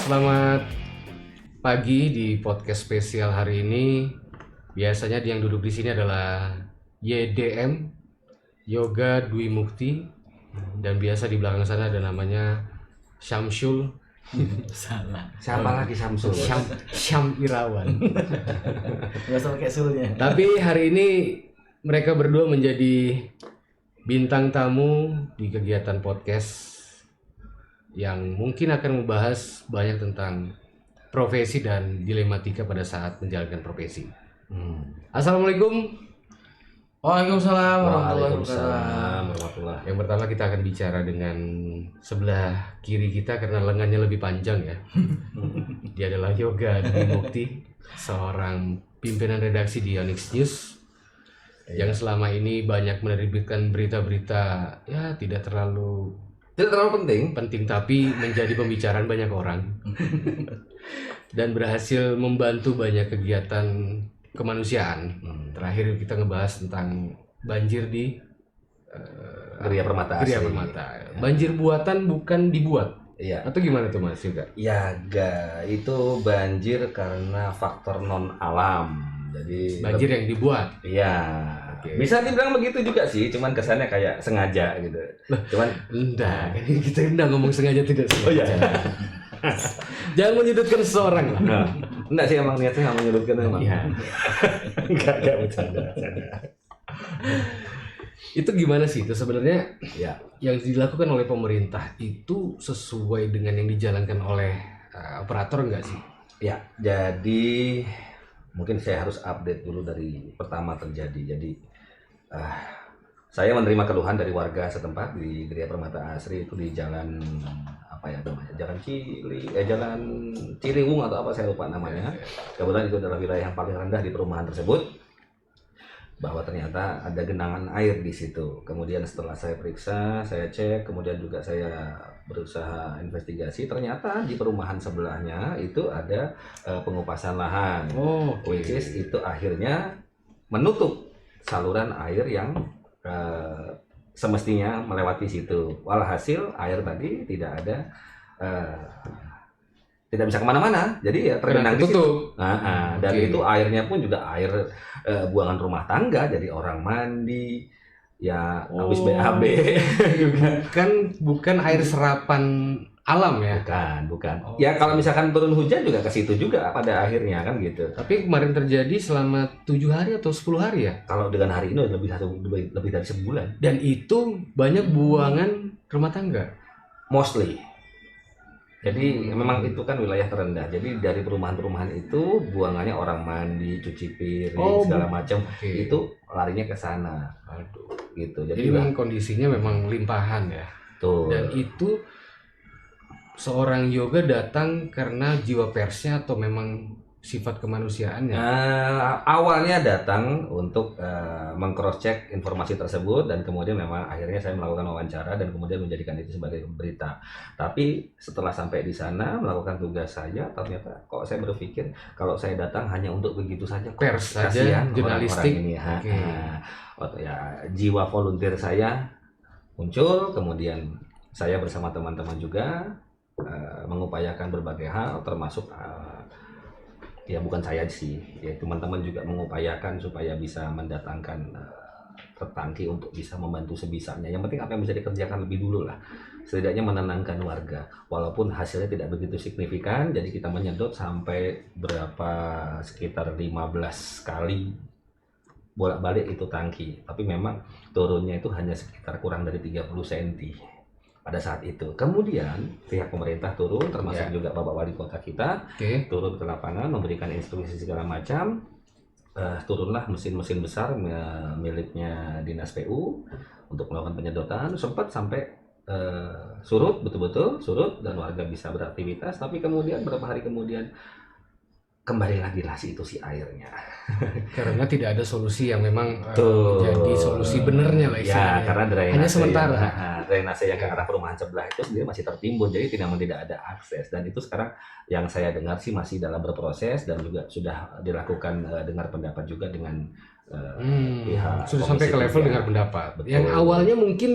Selamat pagi di podcast spesial hari ini. Biasanya yang duduk di sini adalah YDM, Yoga Dwi Mukti, dan biasa di belakang sana ada namanya Syamsul. Salah. Siapa lagi Samsul? Syam Irawan. Nggak usah pakai sulnya. Tapi hari ini mereka berdua menjadi bintang tamu di kegiatan podcast yang mungkin akan membahas banyak tentang profesi dan dilematika pada saat menjalankan profesi. Assalamualaikum. Waalaikumsalam Waalaikumsalam warahmatullahi. Yang pertama kita akan bicara dengan sebelah kiri kita karena lengannya lebih panjang ya. Dia adalah Yoga Dwi Mukti, seorang pimpinan redaksi di Onyx News yang selama ini banyak menerbitkan berita-berita ya tidak terlalu penting tapi menjadi pembicaraan banyak orang dan berhasil membantu banyak kegiatan kemanusiaan. Terakhir kita ngebahas tentang banjir di Geria Permata. Geria Permata. Banjir buatan bukan dibuat. Iya. Atau gimana tuh Mas Yoga? Ya, itu banjir karena faktor non alam. Jadi Banjir yang dibuat. Iya. Oke. Bisa dibilang begitu juga sih, cuman kesannya kayak sengaja gitu. Cuman Enggak, kan kita udah ngomong sengaja tidak sengaja. Oh iya. Jangan menyudutkan seseorang lah. nah, enggak sih emang niatnya nggak menyudutkan emang. Iya. Enggak bercanda. Itu gimana sih itu sebenarnya Ya. yang dilakukan oleh pemerintah itu sesuai dengan yang dijalankan oleh operator enggak sih? Ya, jadi mungkin saya harus update dulu dari pertama terjadi. Jadi saya menerima keluhan dari warga setempat di Geria Permata Asri itu di jalan apa ya namanya? Jalan Ciliwung atau apa saya lupa namanya. Kebetulan itu adalah wilayah yang paling rendah di perumahan tersebut. Bahwa ternyata ada genangan air di situ. Kemudian setelah saya periksa, saya cek, kemudian juga saya berusaha investigasi, ternyata di perumahan sebelahnya itu ada pengupasan lahan. Which is itu akhirnya menutup saluran air yang semestinya melewati situ. Walhasil air tadi tidak ada tidak bisa kemana-mana, jadi ya tergenang di situ. Dan itu airnya pun juga air buangan rumah tangga, jadi orang mandi, ya habis BAB. Bukan air serapan alam ya? Bukan. Ya kalau misalkan turun hujan juga ke situ juga pada akhirnya kan gitu. Tapi kemarin terjadi selama 7 hari atau 10 hari ya? Kalau dengan hari ini lebih dari sebulan. Dan itu banyak buangan rumah tangga. Mostly. Jadi memang itu kan wilayah terendah. Jadi dari perumahan-perumahan itu buangannya orang mandi, cuci piring, segala macam. Itu larinya ke sana. Aduh. Gitu. Jadi memang kondisinya memang limpahan ya. Tuh. Dan itu seorang Yoga datang karena jiwa persnya atau memang sifat kemanusiaannya? Awalnya datang untuk meng-cross check informasi tersebut dan kemudian memang akhirnya saya melakukan wawancara dan kemudian menjadikan itu sebagai berita. Tapi setelah sampai di sana melakukan tugas saya, ternyata kok saya berpikir kalau saya datang hanya untuk begitu saja, pers saja, jurnalistik. Ini ya, jiwa volunteer saya muncul, kemudian saya bersama teman-teman juga mengupayakan berbagai hal, termasuk ya bukan saya sih, ya teman-teman juga mengupayakan supaya bisa mendatangkan tertangki untuk bisa membantu sebisanya. Yang penting apa yang bisa dikerjakan lebih dulu lah, setidaknya menenangkan warga. Walaupun hasilnya tidak begitu signifikan, jadi kita menyedot sampai sekitar 15 kali bolak-balik itu tangki. Tapi memang turunnya itu hanya sekitar kurang dari 30 cm. Pada saat itu, kemudian pihak pemerintah turun, termasuk juga Bapak Wali Kota kita turun ke lapangan, memberikan instruksi segala macam. Turunlah mesin-mesin besar miliknya Dinas PU untuk melakukan penyedotan. Sempat sampai surut, betul-betul surut dan warga bisa beraktivitas. Tapi kemudian beberapa hari kemudian kembali lagi lah si airnya. Karena tidak ada solusi yang memang jadi solusi benernya lah istilahnya. Ya, karena hanya sementara. Drainase yang ke arah perumahan sebelah itu sendiri masih tertimbun, jadi tidak ada akses. Dan itu sekarang yang saya dengar sih masih dalam berproses dan juga sudah dilakukan dengar pendapat juga dengan pihak sudah sampai ke level dengar pendapat. Betul. Yang awalnya mungkin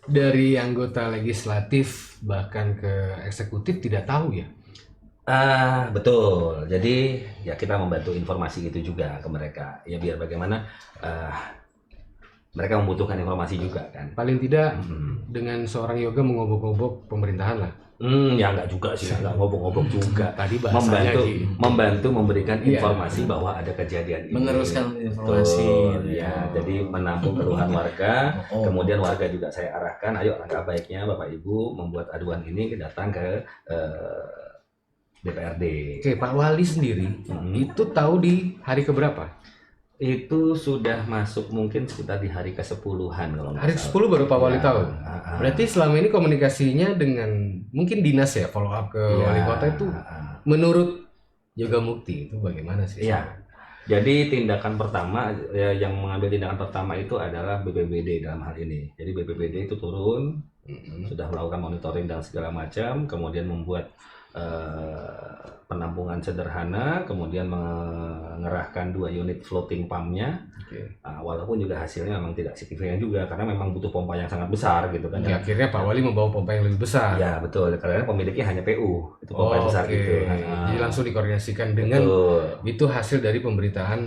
dari anggota legislatif bahkan ke eksekutif tidak tahu ya. Betul. Jadi ya kita membantu informasi itu juga ke mereka. Ya biar bagaimana mereka membutuhkan informasi juga kan. Paling tidak Hmm. dengan seorang yoga mengobok-obok pemerintahan lah. Ya enggak juga sih, enggak ngobok-ngobok juga. Tadi bahasanya Membantu memberikan Iya. informasi bahwa ada kejadian ini. Meneruskan informasi. Betul, ya. Jadi menampung keluhan warga. Oh. Kemudian warga juga saya arahkan, ayo langkah baiknya Bapak Ibu membuat aduan ini datang ke DPRD. Oke, Pak Wali sendiri itu tahu di hari keberapa? Itu sudah masuk mungkin sekitar di hari ke-10-an kalau nggak Hari salah. ke-10 baru Pak Wali Ya, tahu. ah. Berarti selama ini komunikasinya dengan mungkin dinas ya, follow up ke Iya, wali kota itu menurut Yoga Mukti itu bagaimana sih? Iya. Jadi tindakan pertama ya, yang mengambil tindakan pertama itu adalah BPBD dalam hal ini. Jadi BPBD itu turun, sudah melakukan monitoring dan segala macam, kemudian membuat penampungan sederhana, kemudian mengerahkan 2 unit floating pumpnya. Oke. Walaupun juga hasilnya memang tidak signifikan juga karena memang butuh pompa yang sangat besar gitu kan. Oke, akhirnya Pak Wali membawa pompa yang lebih besar. Ya betul, karena pemiliknya hanya PU, itu pompa yang besar Oke. gitu. Jadi langsung dikoordinasikan dengan Betul. itu hasil dari pemberitaan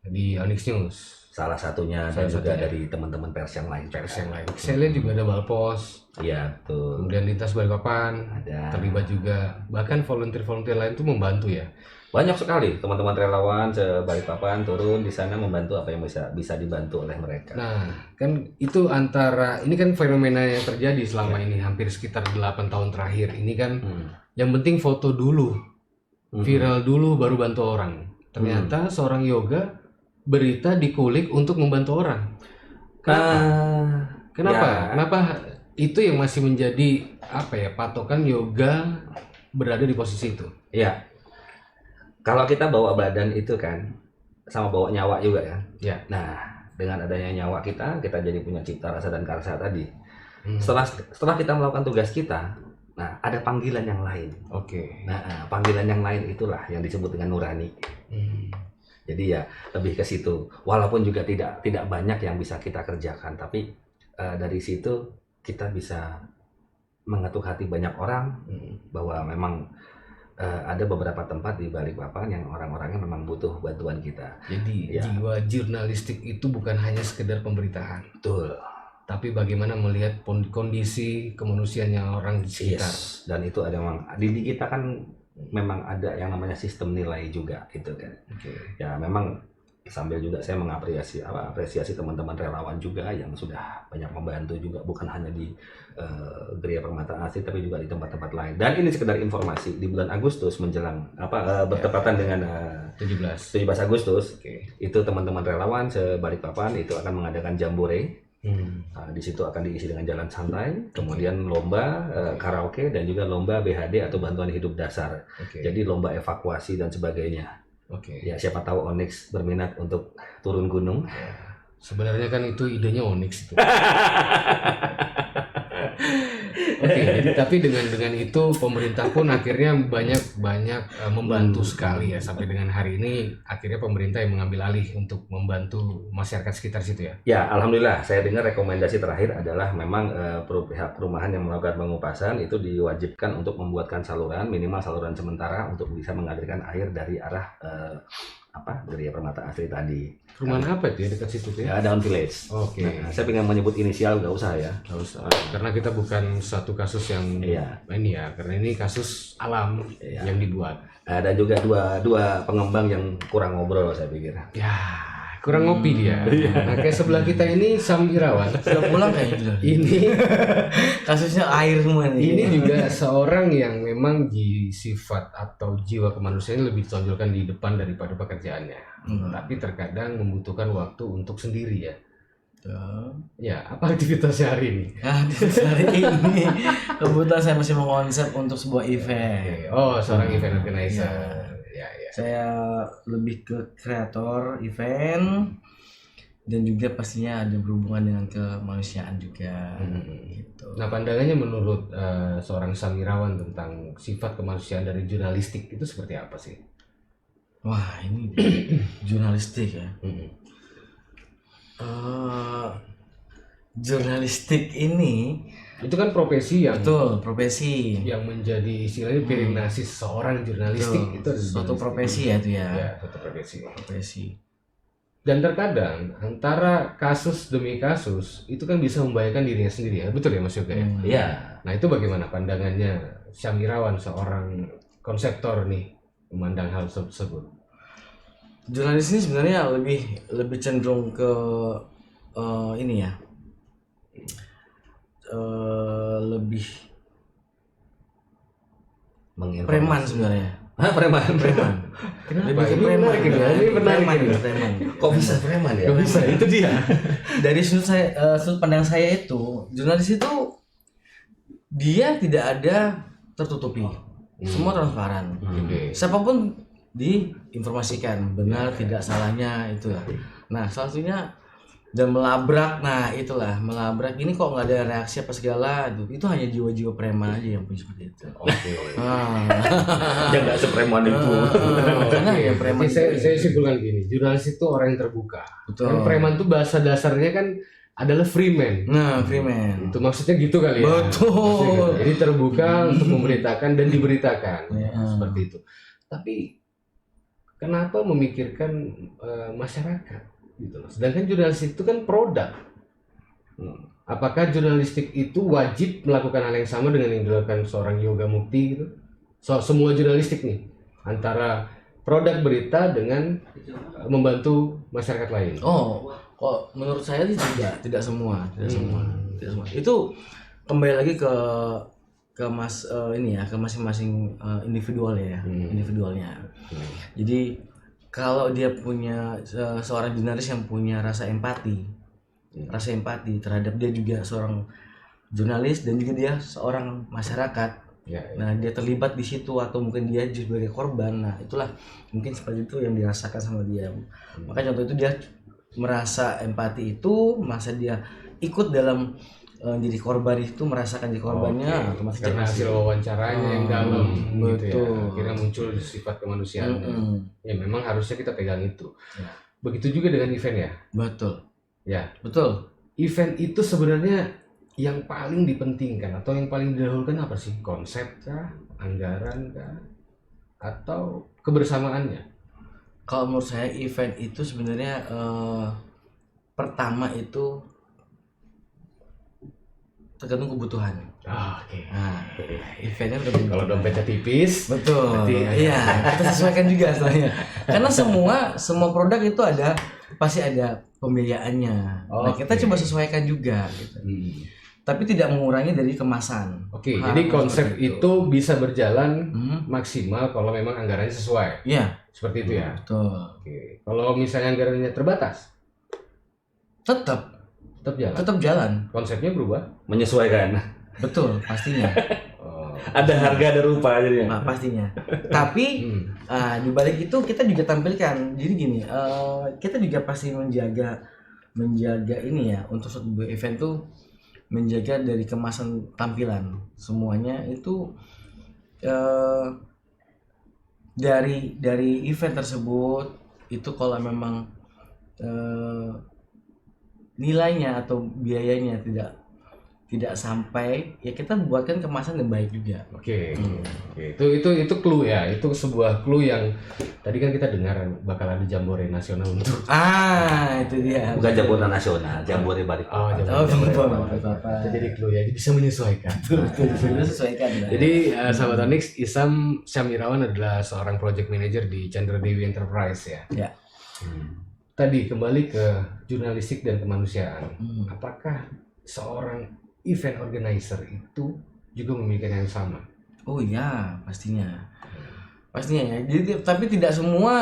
di Onyx News. Salah satunya Salah dan juga satunya. dari teman-teman pers yang lain. Pers yang lain. Saya lihat juga ada Balpos, Iya betul. kemudian lintas Balikpapan Ada. terlibat juga. Bahkan volunteer-volunteer lain itu membantu ya. Banyak sekali teman-teman relawan Balikpapan turun di sana membantu apa yang bisa dibantu oleh mereka. Nah, kan itu antara ini kan fenomena yang terjadi selama ini hampir sekitar 8 tahun terakhir. Ini kan yang penting foto dulu, viral dulu baru bantu orang. Ternyata seorang yoga berita dikulik untuk membantu orang. Kenapa? Ya. Kenapa itu yang masih menjadi apa ya patokan yoga berada di posisi itu? Ya, kalau kita bawa badan itu kan sama bawa nyawa juga kan. Ya. Nah, dengan adanya nyawa kita jadi punya cipta rasa dan karsa tadi. Setelah kita melakukan tugas kita, nah ada panggilan yang lain. Oke. Nah, panggilan yang lain itulah yang disebut dengan nurani. Jadi ya lebih ke situ. Walaupun juga tidak banyak yang bisa kita kerjakan, tapi dari situ kita bisa mengetuk hati banyak orang bahwa memang ada beberapa tempat di Balikpapan yang orang-orangnya memang butuh bantuan kita. Jadi Ya. jiwa jurnalistik itu bukan hanya sekedar pemberitaan, Betul. tapi bagaimana melihat kondisi kemanusiaannya orang di sekitar. Yes. Dan itu ada memang di kita kan memang ada yang namanya sistem nilai juga gitu kan. Oke. Ya memang sambil juga saya apresiasi teman-teman relawan juga yang sudah banyak membantu juga bukan hanya di Geria Permata Asri tapi juga di tempat-tempat lain. Dan ini sekedar informasi di bulan Agustus menjelang bertepatan dengan 17. 17 Agustus Oke. itu teman-teman relawan Balikpapan itu akan mengadakan jambore. Di situ akan diisi dengan jalan santai, kemudian lomba karaoke dan juga lomba BHD atau bantuan hidup dasar. Oke. Jadi lomba evakuasi dan sebagainya. Oke. Ya siapa tahu Onyx berminat untuk turun gunung. Sebenarnya kan itu idenya Onyx itu. Oke, jadi tapi dengan itu pemerintah pun akhirnya banyak membantu sekali ya sampai dengan hari ini akhirnya pemerintah yang mengambil alih untuk membantu masyarakat sekitar situ ya. Ya alhamdulillah saya dengar rekomendasi terakhir adalah memang pihak perumahan yang melakukan pengupasan itu diwajibkan untuk membuatkan saluran minimal saluran sementara untuk bisa mengalirkan air dari arah Geria Permata Asri tadi. Perumahan apa itu ya dekat situ tuh ya? Ya, Down Village. Oke. Nah, saya pengen menyebut inisial nggak usah ya. Nggak usah. Karena kita bukan satu kasus yang Iya. ini ya, karena ini kasus alam Iya. yang dibuat. Dan juga dua pengembang yang kurang ngobrol saya pikir. Ya, kurang ngopi dia. Nah, kayak sebelah kita ini Sam Irawan. Sudah pulang kayaknya sudah. Ini Kasusnya air semua nih. ini juga seorang yang memang sifat atau jiwa kemanusiaan lebih ditonjolkan di depan daripada pekerjaannya. Tapi terkadang membutuhkan waktu untuk sendiri ya. Ya, apa aktivitasnya hari ini? Nah, di hari ini kebetulan saya masih mengkonsep untuk sebuah event. Oh, seorang event organizer. Ya. Saya lebih ke kreator event dan juga pastinya ada berhubungan dengan kemanusiaan juga. Gitu. Nah, pandangannya menurut seorang Sam Irawan tentang sifat kemanusiaan dari jurnalistik itu seperti apa sih? Wah, ini jurnalistik ya. jurnalistik ini Itu kan profesi yang betul profesi. menjadi istilahnya piring nasi seorang jurnalistik Betul. itu ada Suatu jurnalistik. profesi ya itu ya. Ya, suatu profesi. Profesi. Dan terkadang antara kasus demi kasus itu kan bisa membahayakan dirinya sendiri ya, betul ya Mas Yoga ya? Iya. Nah itu bagaimana pandangannya Syamirawan seorang konseptor nih memandang hal tersebut? Jurnalis ini sebenarnya lebih cenderung ke ini ya. Lebih preman sebenarnya. Hah, preman. Preman. Lebih ke Ini preman menarik gitu ya, ya. ini menarik Preman, ini. preman. Kok bisa preman ya? Gak bisa, itu dia. Dari sudut pandang saya itu, jurnalis itu dia tidak ada tertutupi. Semua transparan. Oke. Siapapun diinformasikan benar tidak salahnya itu lah. Nah, salah satunya dan melabrak, nah itulah melabrak ini kok nggak ada reaksi apa segala itu hanya jiwa-jiwa preman aja yang punya seperti itu. Oke. Ah. Ya nggak sepreman itu. Karena ya preman Jadi saya simpulkan gini, jurnalis itu orang yang terbuka. betul. Kan preman itu bahasa dasarnya kan adalah free man. Nah, freeman. Itu maksudnya gitu kali ya. Betul. Maksudnya gitu. Jadi terbuka untuk memberitakan dan diberitakan. Ya. Seperti itu. Tapi kenapa memikirkan masyarakat gitu loh. Sedangkan jurnalistik itu kan produk. Apakah jurnalistik itu wajib melakukan hal yang sama dengan yang dilakukan seorang Yoga Mukti gitu? Semua jurnalistik nih antara produk berita dengan membantu masyarakat lain. Oh, kok menurut saya sih tidak semua, tidak semua. Itu kembali lagi ke ini ya, ke masing-masing individual ya, individualnya. Jadi kalau dia punya seorang jurnalis yang punya rasa empati terhadap dia juga seorang jurnalis dan juga dia seorang masyarakat. Ya, Nah, dia terlibat di situ atau mungkin dia sebagai korban. Nah, itulah mungkin seperti itu yang dirasakan sama dia. Maka contoh itu dia merasa empati itu, masa dia ikut dalam jadi korban itu, merasakan di korbannya, otomatis dia karena pasti- hasil wawancaranya yang dalam gitu ya. betul. Akhirnya muncul sifat kemanusiaan. Mm-mm. Ya memang harusnya kita pegang itu. Ya. Begitu juga dengan event ya. Betul. Ya, Betul. event itu sebenarnya yang paling dipentingkan atau yang paling didahulukan apa sih? Konsep kah, anggaran kah, atau kebersamaannya? Kalau menurut saya event itu sebenarnya pertama itu tergantung kebutuhan. Oke. Nah, eventnya tergantung Kalau kebutuhan. dompetnya tipis, Betul. berarti Iya, kita sesuaikan juga sebenarnya. Karena semua produk itu pasti ada pembiayaannya. Nah, kita Oke. coba sesuaikan juga gitu. Tapi tidak mengurangi dari kemasan. Oke, Hal jadi konsep seperti itu bisa berjalan Hmm, maksimal kalau memang anggarannya sesuai. iya, Seperti itu ya. betul. Oke. Kalau misalnya anggarannya terbatas, Tetap tetap jalan. jalan. Konsepnya berubah. Menyesuaikan. Betul, pastinya. Oh. Ada harga, ada rupa jadinya. Nah, pastinya. Tapi di balik itu kita juga tampilkan. Jadi gini, kita juga pasti menjaga ini ya untuk suatu event tuh menjaga dari kemasan tampilan semuanya itu dari event tersebut itu kalau memang nilainya atau biayanya tidak sampai ya kita buatkan kemasan yang baik juga. Oke. Oke. Itu clue ya. Itu sebuah clue yang tadi kan kita dengar bakal ada jambore nasional untuk Itu dia. Bukan jambore nasional, jambore balik. Bapak. Itu jadi clue ya. Jadi bisa menyesuaikan. Betul, sesuaikan ya. Jadi sahabat Onyx, Isam Syamirawan adalah seorang project manager di Chandra Dewi Enterprise ya. Ya. Tadi kembali ke jurnalistik dan kemanusiaan. Hmm. Apakah seorang event organizer itu juga memikirkan yang sama? Oh iya, pastinya ya. Jadi tapi tidak semua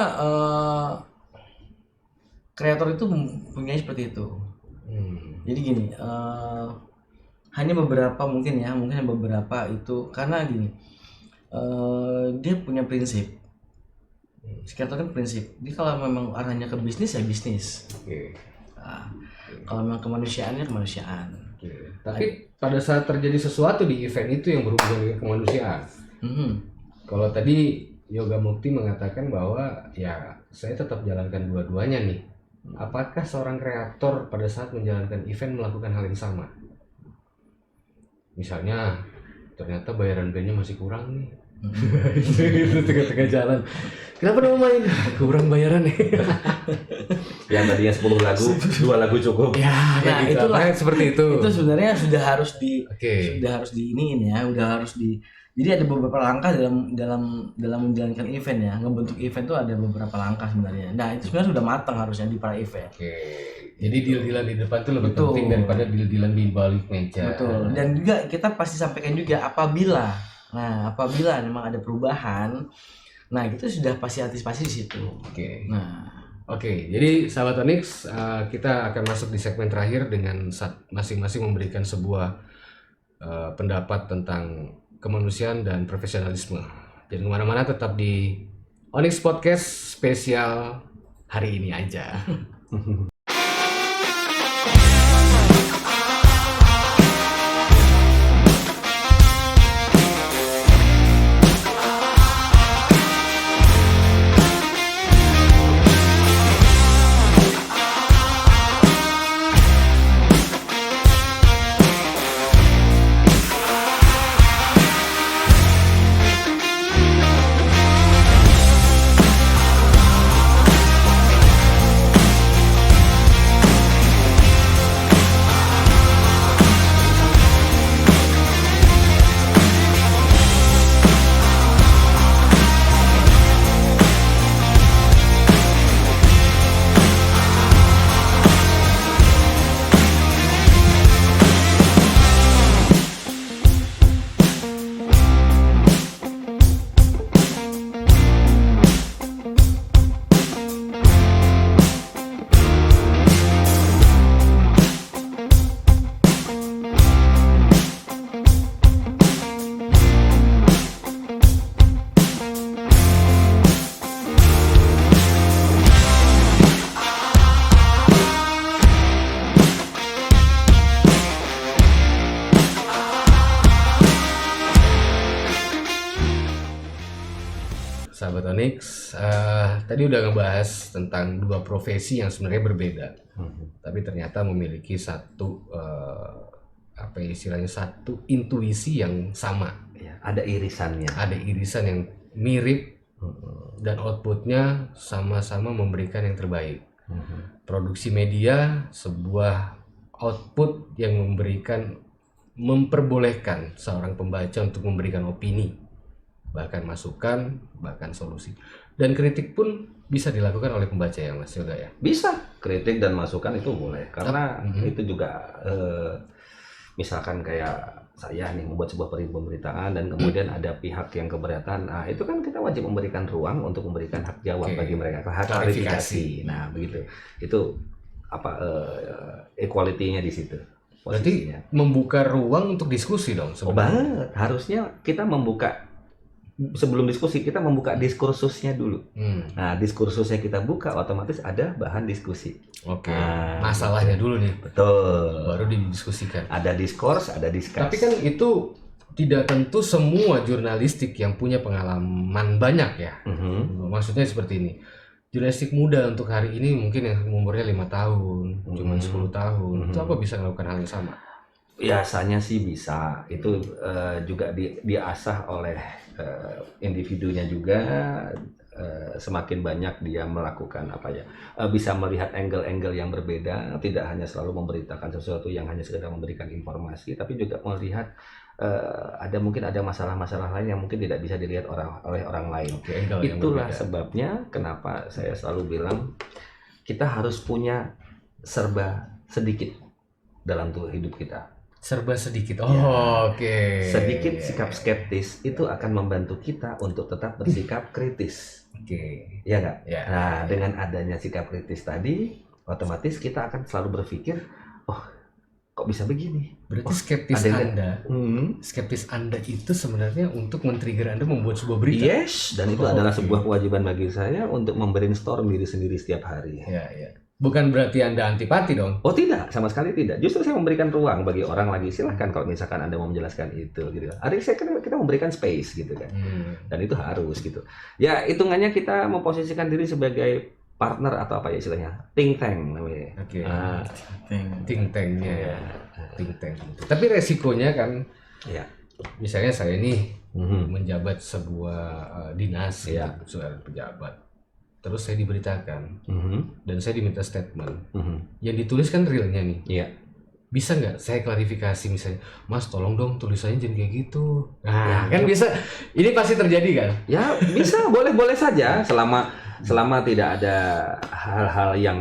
kreator itu mempunyai seperti itu. Jadi gini, hanya beberapa mungkin beberapa itu karena gini, dia punya prinsip. Kreator kan prinsip. Jadi kalau memang arahnya ke bisnis ya bisnis. Oke. Nah, kalau memang kemanusiaannya kemanusiaan. Tapi pada saat terjadi sesuatu di event itu yang berhubungan dengan kemanusiaan, kalau tadi Yoga Mukti mengatakan bahwa ya saya tetap jalankan dua-duanya nih, apakah seorang kreator pada saat menjalankan event melakukan hal yang sama? Misalnya ternyata bayaran bandnya masih kurang nih. Itu tengah-tengah jalan. Kenapa mau main? Kurang bayaran nih. Yang tadinya 10 lagu, 2 lagu cukup. Ya, Nah, gitu. itulah. Apakah seperti itu. Itu sebenarnya sudah harus Oke. diiniin ya, udah harus di. Jadi ada beberapa langkah dalam menjalankan event ya, ngebentuk event tuh ada beberapa langkah sebenarnya. Nah itu sebenarnya sudah matang harusnya di para event. Oke. Jadi deal-dealan di depan tuh lebih Betul. penting daripada deal-dealan di balik meja. Betul. Dan juga kita pasti sampaikan juga apabila memang ada perubahan, nah itu sudah pasti antisipasi di situ. Oke. Nah, Oke, jadi sahabat Onyx, kita akan masuk di segmen terakhir dengan masing-masing memberikan sebuah pendapat tentang kemanusiaan dan profesionalisme. Jangan kemana-mana, tetap di Onyx Podcast spesial hari ini aja. Sahabat Onyx, tadi udah ngebahas tentang dua profesi yang sebenarnya berbeda, tapi ternyata memiliki satu satu intuisi yang sama. Ya, ada irisannya. Ada irisan yang mirip dan outputnya sama-sama memberikan yang terbaik. Produksi media sebuah output yang memperbolehkan seorang pembaca untuk memberikan opini, bahkan masukan, bahkan solusi. Dan kritik pun bisa dilakukan oleh pembaca ya Mas Yoga ya? Bisa, kritik dan masukan itu boleh. Karena itu juga misalkan kayak saya nih membuat sebuah pemberitaan dan kemudian ada pihak yang keberatan, nah itu kan kita wajib memberikan ruang untuk memberikan hak jawab bagi mereka, hak klarifikasi. Nah begitu, itu apa equality-nya di situ. Berarti membuka ruang untuk diskusi dong Oh sebenarnya. banget, harusnya kita membuka, sebelum diskusi kita membuka diskursusnya dulu. Nah diskursusnya kita buka, otomatis ada bahan diskusi. Oke, Nah, masalahnya dulu nih, Betul. baru didiskusikan. Ada diskurs, ada diskus. Tapi kan itu tidak tentu semua jurnalistik yang punya pengalaman banyak ya. Maksudnya seperti ini. Jurnalistik muda untuk hari ini mungkin yang umurnya 5 tahun, cuma 10 tahun. Itu apa bisa melakukan hal yang sama? Biasanya sih bisa. Itu juga diasah oleh individunya juga. Semakin banyak dia melakukan bisa melihat angle-angle yang berbeda, tidak hanya selalu memberitakan sesuatu yang hanya sekedar memberikan informasi, tapi juga melihat mungkin ada masalah-masalah lain yang mungkin tidak bisa dilihat oleh orang lain. Itulah sebabnya kenapa saya selalu bilang kita harus punya serba sedikit dalam hidup kita. Serba sedikit. Oke. Sedikit sikap skeptis itu akan membantu kita untuk tetap bersikap kritis. Oke. Ya nggak? Ya. Nah, dengan adanya sikap kritis tadi, otomatis kita akan selalu berpikir, oh, kok bisa begini? Berarti skeptis Anda itu sebenarnya untuk men-trigger Anda membuat sebuah berita. Yes, dan itu adalah sebuah kewajiban bagi saya untuk membrainstorm diri sendiri setiap hari. Ya. Bukan berarti Anda antipati dong. Oh tidak, sama sekali tidak. Justru saya memberikan ruang bagi orang lagi, silahkan kalau misalkan Anda mau menjelaskan itu gitu. Kita memberikan space gitu kan. Dan itu harus gitu. Ya hitungannya kita memposisikan diri sebagai partner atau apa ya istilahnya, think tank namanya. Oke. Ah, Think tanknya ya. Think tank. Tapi resikonya kan, ya. misalnya saya nih Mhm. menjabat sebuah dinas, Iya. gitu, seorang pejabat. Terus saya diberitakan Mhm. dan saya diminta statement. Mhm. Yang ditulis kan realnya nih. Iya. Bisa nggak saya klarifikasi misalnya, Mas tolong dong tulisannya jangan kayak gitu. Nah, kan bisa. Ini pasti terjadi kan? Ya bisa, boleh saja selama tidak ada hal-hal yang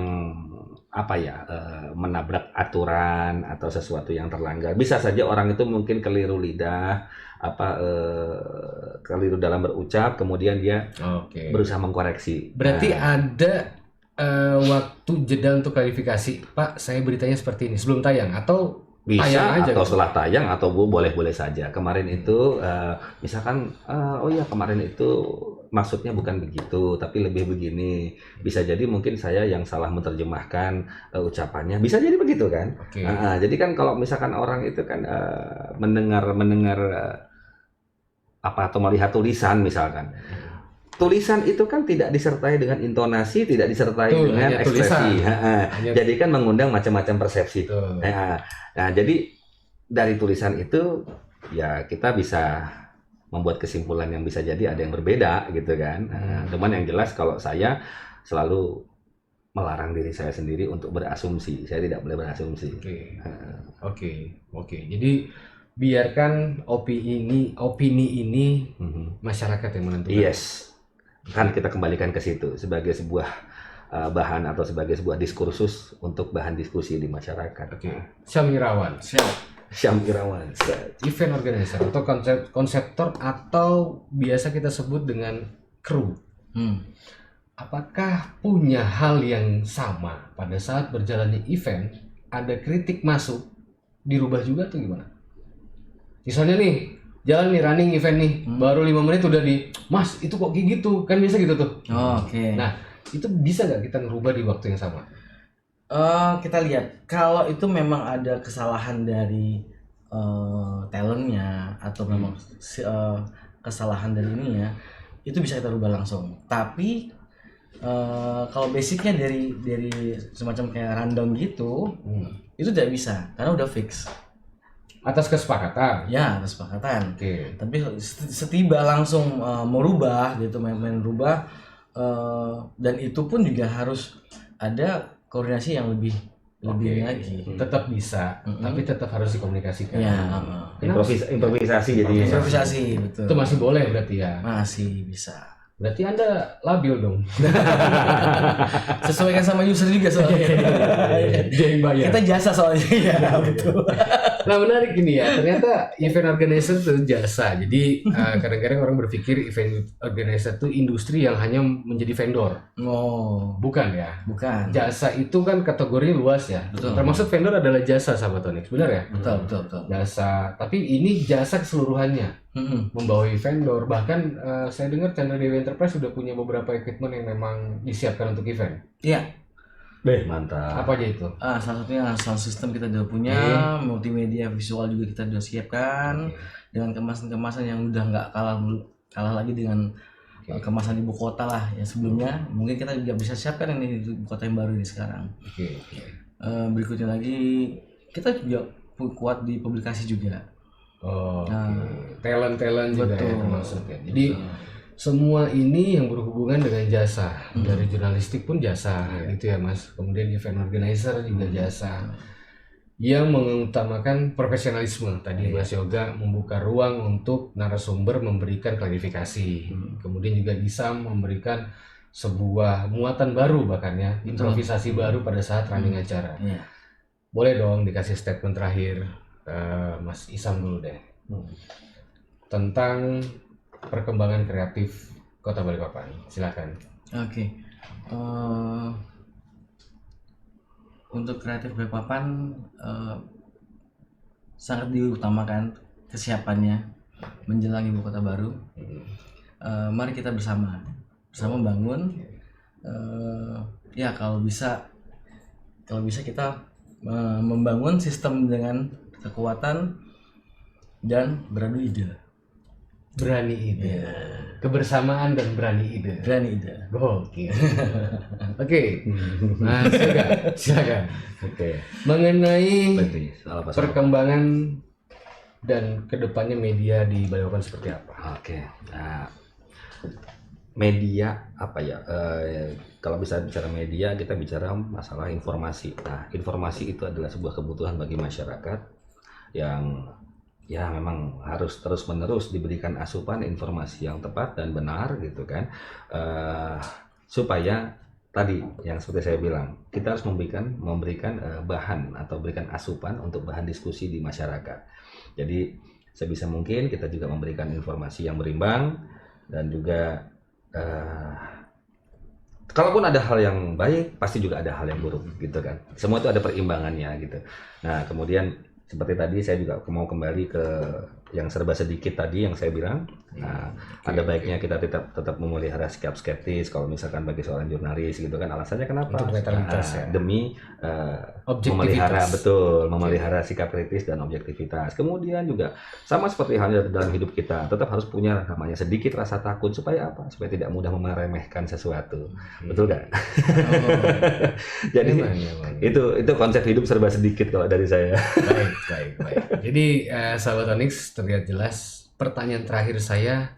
apa ya menabrak aturan atau sesuatu yang terlanggar. Bisa saja orang itu mungkin keliru lidah, keliru dalam berucap, kemudian dia Oke. berusaha mengkoreksi. Berarti Nah, ada waktu jeda untuk klarifikasi, Pak. Saya beritanya seperti ini sebelum tayang atau bisa tayang aja atau gitu? setelah tayang atau boleh saja. Kemarin itu misalkan oh ya kemarin itu maksudnya bukan begitu tapi lebih begini. Bisa jadi mungkin saya yang salah menerjemahkan ucapannya. Bisa jadi begitu kan? Oke. Jadi kan kalau misalkan orang itu kan mendengar apa atau melihat tulisan misalkan. Tulisan itu kan tidak disertai dengan intonasi, tidak disertai Betul, dengan hanya ekspresi. tulisan. Hanya- Jadi kan mengundang macam-macam persepsi. Betul. Nah, jadi dari tulisan itu ya kita bisa membuat kesimpulan yang bisa jadi ada yang berbeda gitu kan. Cuman yang jelas kalau saya selalu melarang diri saya sendiri untuk berasumsi. Saya tidak boleh berasumsi. Oke. Jadi biarkan opini ini masyarakat yang menentukan. Yes. Kan kita kembalikan ke situ sebagai sebuah bahan atau sebagai sebuah diskursus untuk bahan diskusi di masyarakat. Oke. Syam Irawan, Syam Irawan. event organizer atau konseptor atau biasa kita sebut dengan kru. Apakah punya hal yang sama pada saat berjalannya event? Ada kritik masuk, dirubah juga atau gimana? Misalnya nih, jalan nih running event nih, baru 5 menit udah Mas itu kok kayak gitu, kan biasa gitu tuh. Oke. Nah, itu bisa nggak kita ngerubah di waktu yang sama? Kita lihat kalau itu memang ada kesalahan dari talentnya atau memang kesalahan dari ini ya, itu bisa kita rubah langsung. Tapi kalau basicnya dari semacam kayak rundown gitu, itu tidak bisa karena udah fix. Atas kesepakatan. Ya, atas kesepakatan. Oke. Tapi setiba langsung merubah gitu, main rubah, dan itu pun juga harus ada koordinasi yang lebih lagi. Tetap bisa, tapi tetap harus dikomunikasikan. Ya, Improvisasi jadi. improvisasi betul. Itu masih boleh berarti ya. Masih bisa. Berarti Anda labil dong. Sesuaikan sama user juga soalnya. Dia yang bayar. Kita jasa soalnya ya, betul. Nah menarik ini ya, ternyata event organizer itu jasa. Jadi kadang-kadang orang berpikir event organizer itu industri yang hanya menjadi vendor. Oh, Bukan ya. bukan. Jasa itu kan kategori luas ya. Betul. Termasuk vendor adalah jasa sahabat Onyx, benar ya? Betul. Jasa, tapi ini jasa keseluruhannya. Membawahi vendor, bahkan saya dengar Chandra Dewi Enterprise sudah punya beberapa equipment yang memang disiapkan untuk event. Iya. Mantap. Apa aja itu? Salah satunya sound system kita sudah punya, multimedia visual juga kita sudah siapkan, dengan kemasan-kemasan yang udah nggak kalah lagi dengan kemasan ibu kota lah ya sebelumnya. Mungkin kita juga bisa siapkan ini di ibu kota yang baru ini sekarang. Berikutnya lagi kita juga kuat di publikasi juga. Talent juga Betul. ya termasuk ya. Jadi semua ini yang berhubungan dengan jasa, dari jurnalistik pun jasa gitu ya Mas. Kemudian event organizer juga jasa, yang mengutamakan profesionalisme. Tadi Mas Yoga membuka ruang untuk narasumber memberikan klarifikasi, kemudian juga bisa memberikan sebuah muatan baru bahkan ya, improvisasi baru pada saat running acara. Boleh dong dikasih statement terakhir Mas Isam dulu deh tentang perkembangan kreatif Kota Balikpapan. Silakan. Oke. Untuk kreatif Balikpapan sangat diutamakan kesiapannya menjelang ibu kota baru. Mari kita bersama membangun. Ya kalau bisa kita membangun sistem dengan kekuatan dan beradu ide. berani ide. Kebersamaan dan berani ide. Berani ide. Gokil. Oke. Mas Yoga, silakan. Oke. Mengenai Berarti salah pasal. perkembangan dan kedepannya media di Balikpapan seperti apa? Oke. Nah, media apa ya? Kalau bisa bicara media, kita bicara masalah informasi. Nah, informasi itu adalah sebuah kebutuhan bagi masyarakat yang ya memang harus terus-menerus diberikan asupan informasi yang tepat dan benar gitu kan, supaya tadi yang seperti saya bilang, kita harus memberikan bahan atau berikan asupan untuk bahan diskusi di masyarakat. Jadi sebisa mungkin kita juga memberikan informasi yang berimbang dan juga kalaupun ada hal yang baik pasti juga ada hal yang buruk gitu kan. Semua itu ada perimbangannya gitu. Nah kemudian seperti tadi saya juga mau kembali ke yang serba sedikit tadi yang saya bilang. Nah, ada baiknya kita tetap memelihara sikap skeptis kalau misalkan bagi seorang jurnalis gitu kan. Alasannya kenapa? Untuk netralitas ya. Demi memelihara sikap kritis dan objektivitas. Kemudian juga sama seperti halnya dalam hidup kita, tetap harus punya namanya sedikit rasa takut supaya apa? Supaya tidak mudah meremehkan sesuatu. Betul nggak? Jadi itu konsep hidup serba sedikit kalau dari saya. Baik. Jadi sahabat Onyx, terlihat jelas pertanyaan terakhir saya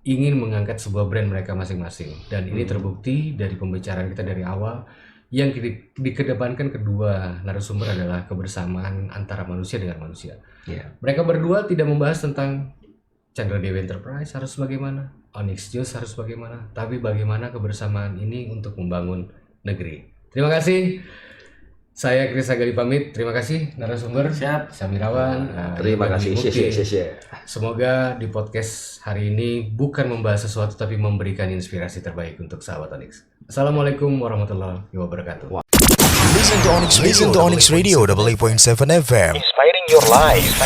ingin mengangkat sebuah brand mereka masing-masing, dan ini terbukti dari pembicaraan kita dari awal. Yang dikedepankan kedua narasumber adalah kebersamaan antara manusia dengan manusia. Yeah. Mereka berdua tidak membahas tentang Chandra Dewi Enterprise harus bagaimana, Onyx News harus bagaimana, tapi bagaimana kebersamaan ini untuk membangun negeri. Terima kasih. Saya Chris Agali pamit. Terima kasih narasumber. Siap. Samirawan. Terima kasih. Semoga di podcast hari ini bukan membahas sesuatu tapi memberikan inspirasi terbaik untuk sahabat Onyx. Assalamualaikum warahmatullahi wabarakatuh. Listen to Onyx Radio 88.7 FM. Inspiring your life.